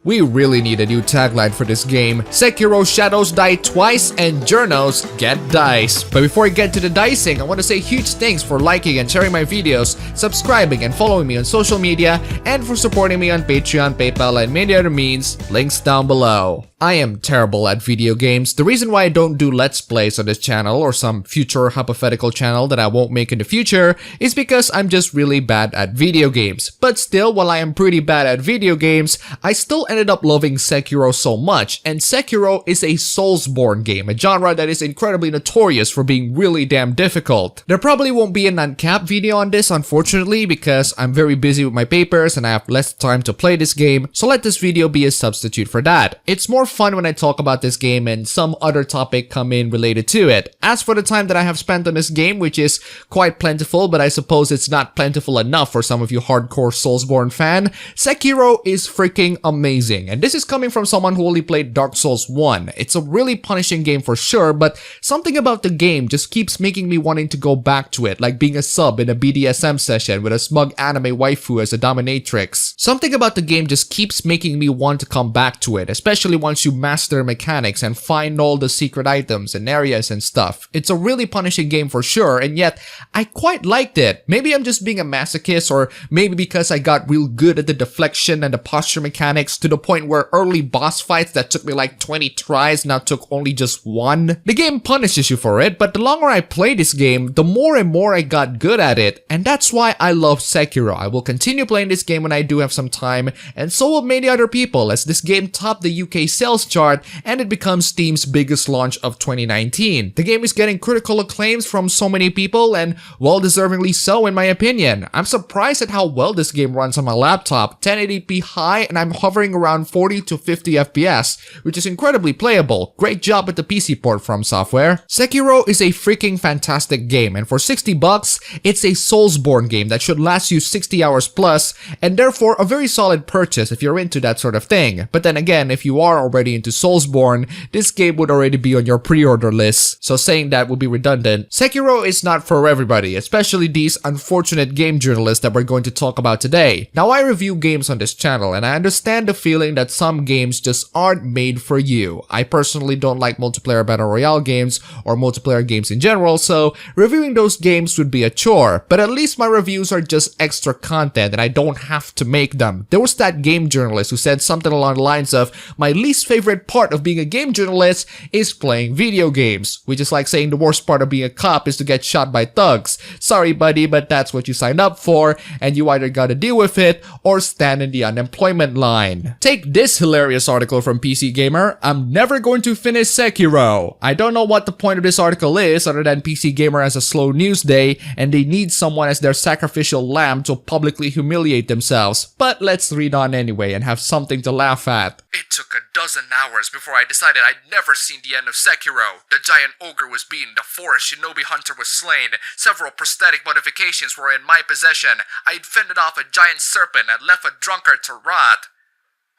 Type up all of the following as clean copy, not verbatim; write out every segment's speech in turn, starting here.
We really need a new tagline for this game. Sekiro shadows die twice and Jurnos get diced. But before I get to the dicing, I want to say huge thanks for liking and sharing my videos, subscribing and following me on social media, and for supporting me on Patreon, PayPal, and many other means. Links down below. I am terrible at video games. The reason why I don't do Let's Plays on this channel or some future hypothetical channel that I won't make in the future is because I'm just really bad at video games. But still, while I am pretty bad at video games, I still ended up loving Sekiro so much, and Sekiro is a Soulsborne game, a genre that is incredibly notorious for being really damn difficult. There probably won't be an uncapped video on this, unfortunately, because I'm very busy with my papers and I have less time to play this game, so let this video be a substitute for that. It's more fun when I talk about this game and some other topic come in related to it. As for the time that I have spent on this game, which is quite plentiful, but I suppose it's not plentiful enough for some of you hardcore Soulsborne fan, Sekiro is freaking amazing. And this is coming from someone who only played Dark Souls 1. It's a really punishing game for sure, but something about the game just keeps making me wanting to go back to it, like being a sub in a BDSM session with a smug anime waifu as a dominatrix. Something about the game just keeps making me want to come back to it, especially once you master mechanics and find all the secret items and areas and stuff. It's a really punishing game for sure, and yet I quite liked it. Maybe I'm just being a masochist, or maybe because I got real good at the deflection and the posture mechanics to the point where early boss fights that took me like 20 tries now took only just one. The game punishes you for it, but the longer I play this game, the more and more I got good at it, and that's why I love Sekiro. I will continue playing this game when I do have some time, and so will many other people, as this game topped the UK sales chart and it becomes Steam's biggest launch of 2019. The game is getting critical acclaims from so many people, and well-deservingly so in my opinion. I'm surprised at how well this game runs on my laptop, 1080p high, and I'm hovering around 40 to 50 FPS, which is incredibly playable. Great job with the PC port from software. Sekiro is a freaking fantastic game, and for 60 bucks, it's a Soulsborne game that should last you 60 hours plus, and therefore a very solid purchase if you're into that sort of thing. But then again, if you are already into Soulsborne, this game would already be on your pre-order list, so saying that would be redundant. Sekiro is not for everybody, especially these unfortunate game journalists that we're going to talk about today. Now, I review games on this channel, and I understand the feeling that some games just aren't made for you. I personally don't like multiplayer battle royale games or multiplayer games in general, so reviewing those games would be a chore, but at least my reviews are just extra content and I don't have to make them. There was that game journalist who said something along the lines of, my least favorite part of being a game journalist is playing video games, which is like saying the worst part of being a cop is to get shot by thugs. Sorry buddy, but that's what you signed up for, and you either gotta deal with it or stand in the unemployment line. Take this hilarious article from PC Gamer. I'm never going to finish Sekiro. I don't know what the point of this article is other than PC Gamer has a slow news day and they need someone as their sacrificial lamb to publicly humiliate themselves. But let's read on anyway and have something to laugh at. It took a dozen hours before I decided I'd never seen the end of Sekiro. The giant ogre was beaten, the forest shinobi hunter was slain, several prosthetic modifications were in my possession, I'd fended off a giant serpent and left a drunkard to rot.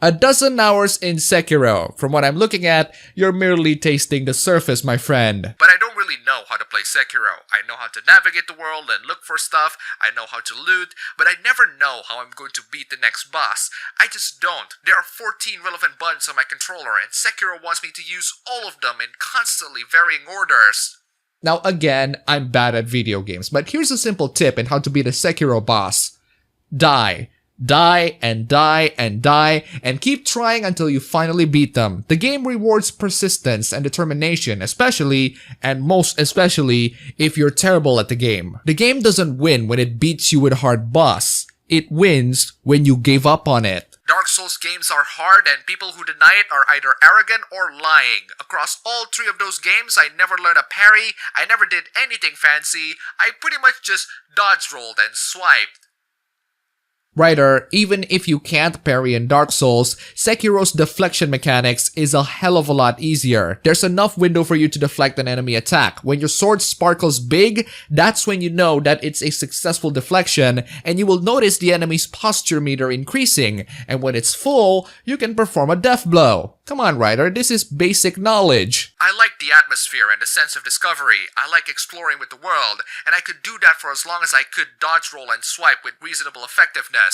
A dozen hours in Sekiro. From what I'm looking at, you're merely tasting the surface, my friend. But I don't really know how to play Sekiro. I know how to navigate the world and look for stuff, I know how to loot, but I never know how I'm going to beat the next boss. I just don't. There are 14 relevant buttons on my controller, and Sekiro wants me to use all of them in constantly varying orders. Now again, I'm bad at video games, but here's a simple tip on how to beat a Sekiro boss. Die. Die and die and die and keep trying until you finally beat them. The game rewards persistence and determination, especially, and most especially, if you're terrible at the game. The game doesn't win when it beats you with a hard boss. It wins when you give up on it. Dark Souls games are hard, and people who deny it are either arrogant or lying. Across all three of those games, I never learned a parry, I never did anything fancy, I pretty much just dodge rolled and swiped. Writer, even if you can't parry in Dark Souls, Sekiro's deflection mechanics is a hell of a lot easier. There's enough window for you to deflect an enemy attack. When your sword sparkles big, that's when you know that it's a successful deflection, and you will notice the enemy's posture meter increasing, and when it's full, you can perform a death blow. Come on, writer, this is basic knowledge. I like the atmosphere and the sense of discovery. I like exploring with the world, and I could do that for as long as I could dodge roll and swipe with reasonable effectiveness.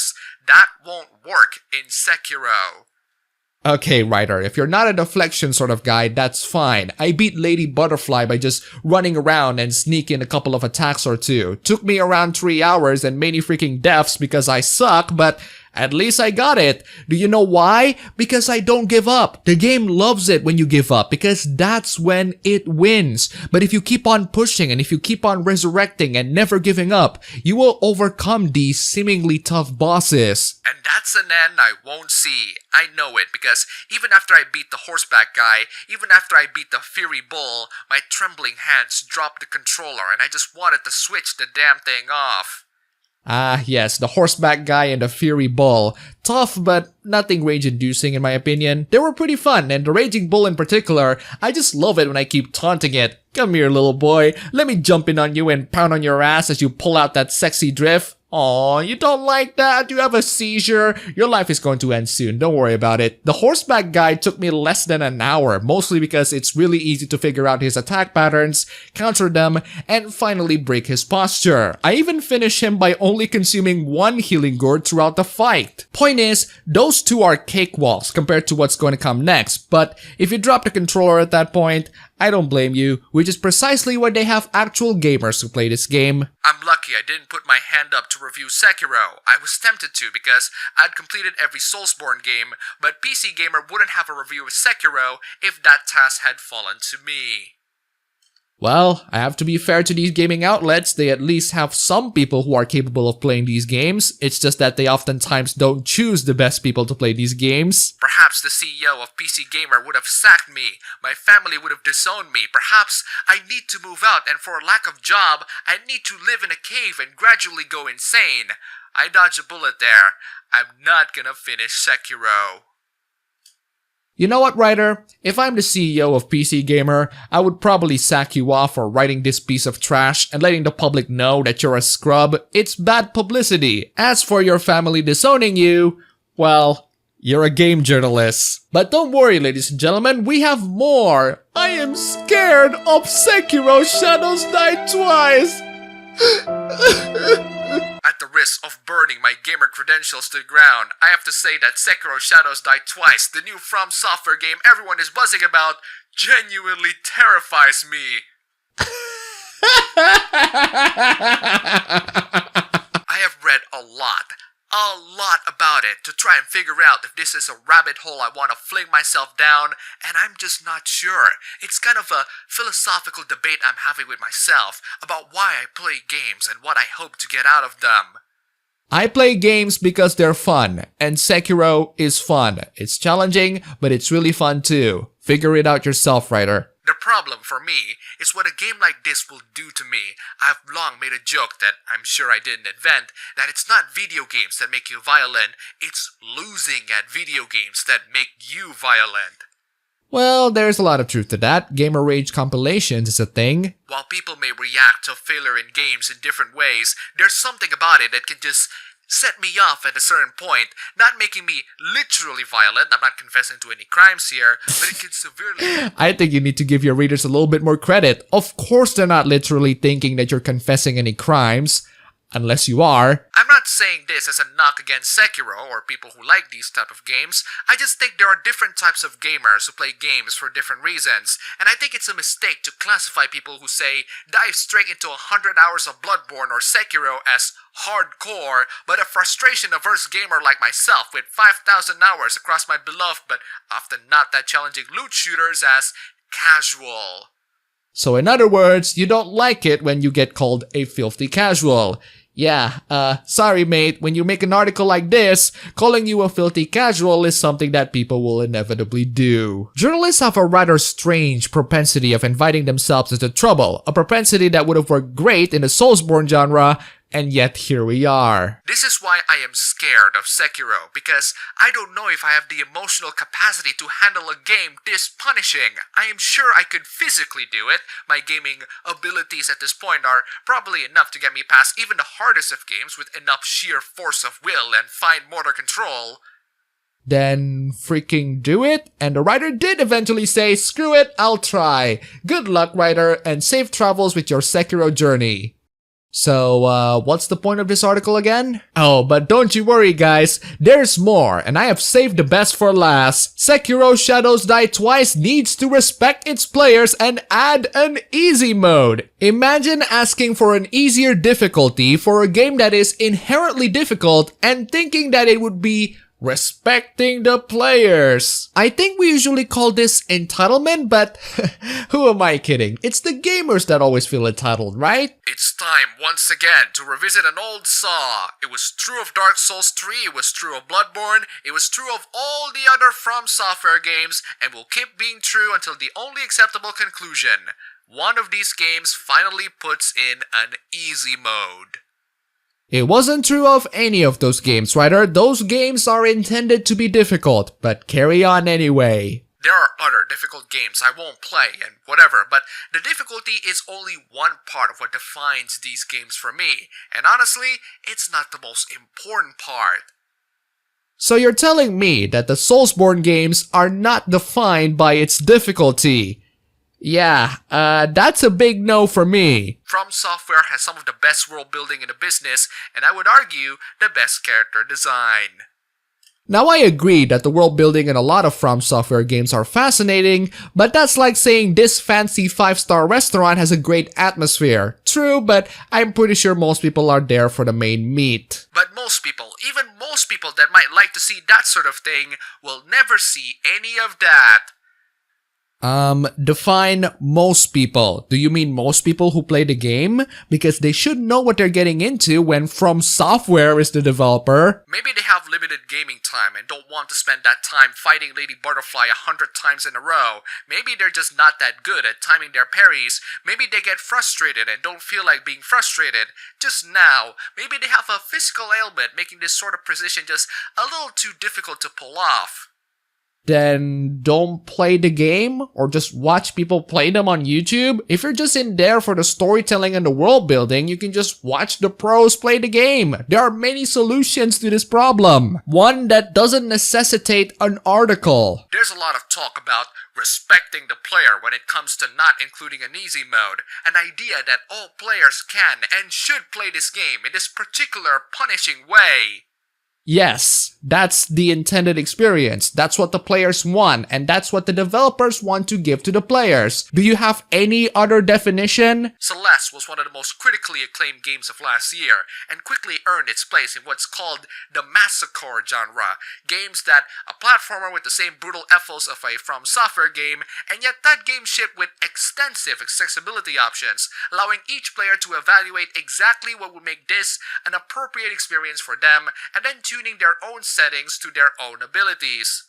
That won't work in Sekiro. Okay, writer, if you're not a deflection sort of guy, that's fine. I beat Lady Butterfly by just running around and sneaking a couple of attacks or two. Took me around 3 hours and many freaking deaths because I suck, but at least I got it. Do you know why? Because I don't give up. The game loves it when you give up because that's when it wins. But if you keep on pushing and if you keep on resurrecting and never giving up, you will overcome these seemingly tough bosses. And that's an end I won't see. I know it because even after I beat the horseback guy, even after I beat the fiery bull, my trembling hands dropped the controller and I just wanted to switch the damn thing off. Ah, yes, the horseback guy and the fiery bull. Tough, but nothing rage-inducing in my opinion. They were pretty fun, and the raging bull in particular, I just love it when I keep taunting it. Come here, little boy. Let me jump in on you and pound on your ass as you pull out that sexy drift. Aw, you don't like that? You have a seizure? Your life is going to end soon, don't worry about it. The horseback guy took me less than an hour, mostly because it's really easy to figure out his attack patterns, counter them, and finally break his posture. I even finished him by only consuming 1 healing gourd throughout the fight. Point is, those two are cakewalks compared to what's going to come next, but if you drop the controller at that point, I don't blame you, which is precisely why they have actual gamers who play this game. I'm lucky I didn't put my hand up to review Sekiro. I was tempted to because I'd completed every Soulsborne game, but PC Gamer wouldn't have a review of Sekiro if that task had fallen to me. Well, I have to be fair to these gaming outlets, they at least have some people who are capable of playing these games. It's just that they oftentimes don't choose the best people to play these games. Perhaps the CEO of PC Gamer would have sacked me, my family would have disowned me, perhaps I need to move out and for a lack of job, I need to live in a cave and gradually go insane. I dodged a bullet there. I'm not gonna finish Sekiro. You know what, writer? If I'm the CEO of PC Gamer, I would probably sack you off for writing this piece of trash and letting the public know that you're a scrub. It's bad publicity. As for your family disowning you, well, you're a game journalist. But don't worry, ladies and gentlemen, we have more. I am scared of Sekiro Shadows Die Twice. At the risk of burning my gamer credentials to the ground, I have to say that Sekiro Shadows Die Twice, the new From Software game everyone is buzzing about, genuinely terrifies me. I have read a lot about it to try and figure out if this is a rabbit hole I want to fling myself down, and I'm just not sure. It's kind of a philosophical debate I'm having with myself about why I play games and what I hope to get out of them. I play games because they're fun, and Sekiro is fun. It's challenging, but it's really fun too. Figure it out yourself, writer. The problem for me is what a game like this will do to me. I've long made a joke that I'm sure I didn't invent, that it's not video games that make you violent, it's losing at video games that make you violent. Well, there's a lot of truth to that. Gamer rage compilations is a thing. While people may react to failure in games in different ways, there's something about it that can just set me off at a certain point, not making me literally violent. I'm not confessing to any crimes here, but it can severely... I think you need to give your readers a little bit more credit. Of course they're not literally thinking that you're confessing any crimes. Unless you are. I'm not saying this as a knock against Sekiro or people who like these type of games. I just think there are different types of gamers who play games for different reasons. And I think it's a mistake to classify people who say dive straight into 100 hours of Bloodborne or Sekiro as hardcore, but a frustration-averse gamer like myself with 5,000 hours across my beloved but often not that challenging loot shooters as casual. So in other words, you don't like it when you get called a filthy casual. Yeah, sorry mate, when you make an article like this, calling you a filthy casual is something that people will inevitably do. Journalists have a rather strange propensity of inviting themselves into trouble, a propensity that would have worked great in the Soulsborne genre, and yet here we are. This is why I am scared of Sekiro, because I don't know if I have the emotional capacity to handle a game this punishing. I am sure I could physically do it. My gaming abilities at this point are probably enough to get me past even the hardest of games with enough sheer force of will and fine motor control. Then freaking do it, and the writer did eventually say, screw it, I'll try. Good luck, writer, and safe travels with your Sekiro journey. So, what's the point of this article again? Oh, but don't you worry guys, there's more, and I have saved the best for last. Sekiro Shadows Die Twice needs to respect its players and add an easy mode. Imagine asking for an easier difficulty for a game that is inherently difficult and thinking that it would be respecting the players. I think we usually call this entitlement, but who am I kidding? It's the gamers that always feel entitled, right? It's time once again to revisit an old saw. It was true of Dark Souls 3, it was true of Bloodborne, it was true of all the other From Software games, and will keep being true until the only acceptable conclusion. One of these games finally puts in an easy mode. It wasn't true of any of those games, Ryder. Those games are intended to be difficult, but carry on anyway. There are other difficult games I won't play and whatever, but the difficulty is only one part of what defines these games for me, and honestly, it's not the most important part. So you're telling me that the Soulsborne games are not defined by its difficulty? Yeah, that's a big no for me. From Software has some of the best world building in the business, and I would argue the best character design. Now I agree that the world building in a lot of From Software games are fascinating, but that's like saying this fancy 5-star restaurant has a great atmosphere. True, but I'm pretty sure most people are there for the main meat. But most people, even most people that might like to see that sort of thing, will never see any of that. Define most people. Do you mean most people who play the game? Because they should know what they're getting into when From Software is the developer. Maybe they have limited gaming time and don't want to spend that time fighting Lady Butterfly 100 times in a row. Maybe they're just not that good at timing their parries. Maybe they get frustrated and don't feel like being frustrated. Just now, maybe they have a physical ailment making this sort of precision just a little too difficult to pull off. Then don't play the game or just watch people play them on YouTube. If you're just in there for the storytelling and the world building, you can just watch the pros play the game. There are many solutions to this problem. One that doesn't necessitate an article. There's a lot of talk about respecting the player when it comes to not including an easy mode, an idea that all players can and should play this game in this particular punishing way. Yes, that's the intended experience. That's what the players want, and that's what the developers want to give to the players. Do you have any other definition? Celeste was one of the most critically acclaimed games of last year, and quickly earned its place in what's called the massacre genre. Games that a platformer with the same brutal ethos of a From Software game, and yet that game shipped with extensive accessibility options, allowing each player to evaluate exactly what would make this an appropriate experience for them, and then tuning their own settings to their own abilities.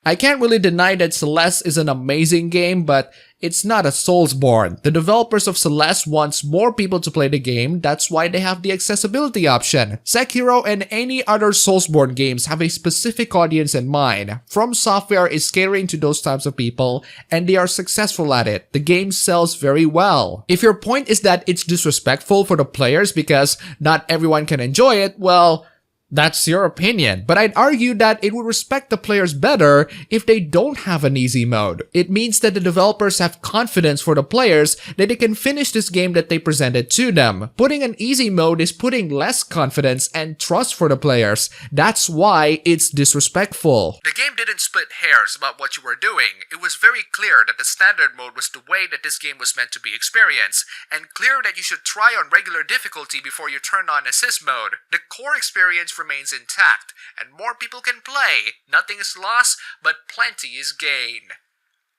I can't really deny that Celeste is an amazing game, but it's not a Soulsborne. The developers of Celeste wants more people to play the game, that's why they have the accessibility option. Sekiro and any other Soulsborne games have a specific audience in mind. From Software is catering to those types of people, and they are successful at it. The game sells very well. If your point is that it's disrespectful for the players because not everyone can enjoy it, well, that's your opinion, but I'd argue that it would respect the players better if they don't have an easy mode. It means that the developers have confidence for the players that they can finish this game that they presented to them. Putting an easy mode is putting less confidence and trust for the players. That's why it's disrespectful. The game didn't split hairs about what you were doing. It was very clear that the standard mode was the way that this game was meant to be experienced, and clear that you should try on regular difficulty before you turn on assist mode. The core experience remains intact, and more people can play. Nothing is lost, but plenty is gain.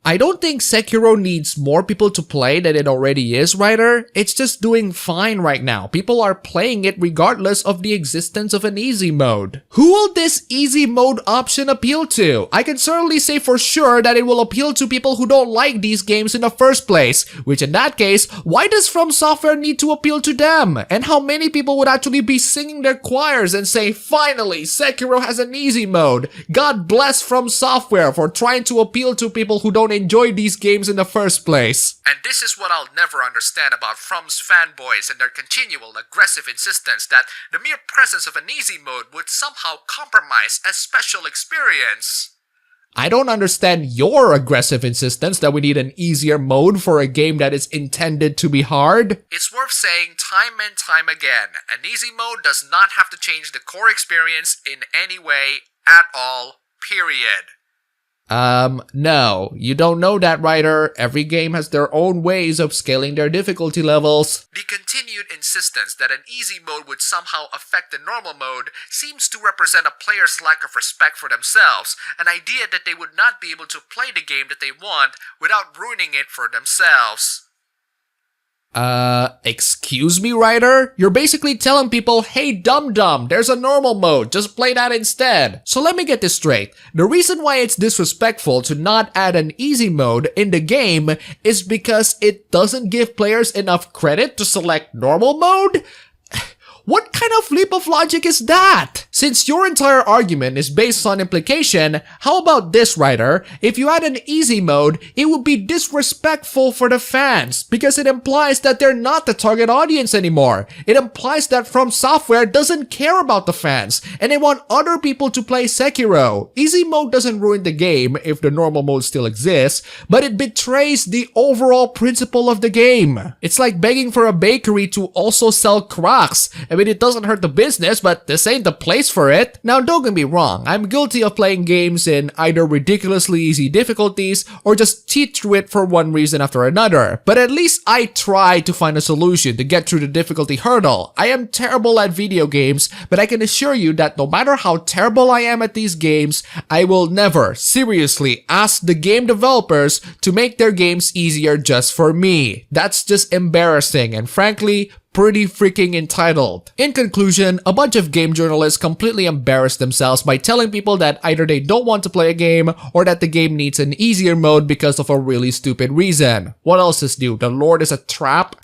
I don't think Sekiro needs more people to play than it already is, Ryder. It's just doing fine right now. People are playing it regardless of the existence of an easy mode. Who will this easy mode option appeal to? I can certainly say for sure that it will appeal to people who don't like these games in the first place, which in that case, why does From Software need to appeal to them? And how many people would actually be singing their choirs and say, finally, Sekiro has an easy mode. God bless From Software for trying to appeal to people who don't enjoy these games in the first place. And this is what I'll never understand about From's fanboys and their continual aggressive insistence that the mere presence of an easy mode would somehow compromise a special experience. I don't understand your aggressive insistence that we need an easier mode for a game that is intended to be hard. It's worth saying time and time again, an easy mode does not have to change the core experience in any way at all, period. No, you don't know that, writer. Every game has their own ways of scaling their difficulty levels. The continued insistence that an easy mode would somehow affect the normal mode seems to represent a player's lack of respect for themselves, an idea that they would not be able to play the game that they want without ruining it for themselves. Excuse me, writer? You're basically telling people, hey dum-dum, there's a normal mode, just play that instead. So let me get this straight. The reason why it's disrespectful to not add an easy mode in the game is because it doesn't give players enough credit to select normal mode? What kind of leap of logic is that? Since your entire argument is based on implication, how about this, writer? If you add an easy mode, it would be disrespectful for the fans because it implies that they're not the target audience anymore. It implies that From Software doesn't care about the fans and they want other people to play Sekiro. Easy mode doesn't ruin the game if the normal mode still exists, but it betrays the overall principle of the game. It's like begging for a bakery to also sell Crocs. I mean, it doesn't hurt the business, but this ain't the place for it. Now, don't get me wrong, I'm guilty of playing games in either ridiculously easy difficulties or just cheat through it for one reason after another. But at least I try to find a solution to get through the difficulty hurdle. I am terrible at video games, but I can assure you that no matter how terrible I am at these games, I will never seriously ask the game developers to make their games easier just for me. That's just embarrassing and frankly, pretty freaking entitled. In conclusion, a bunch of game journalists completely embarrass themselves by telling people that either they don't want to play a game or that the game needs an easier mode because of a really stupid reason. What else is new? The Lord is a trap?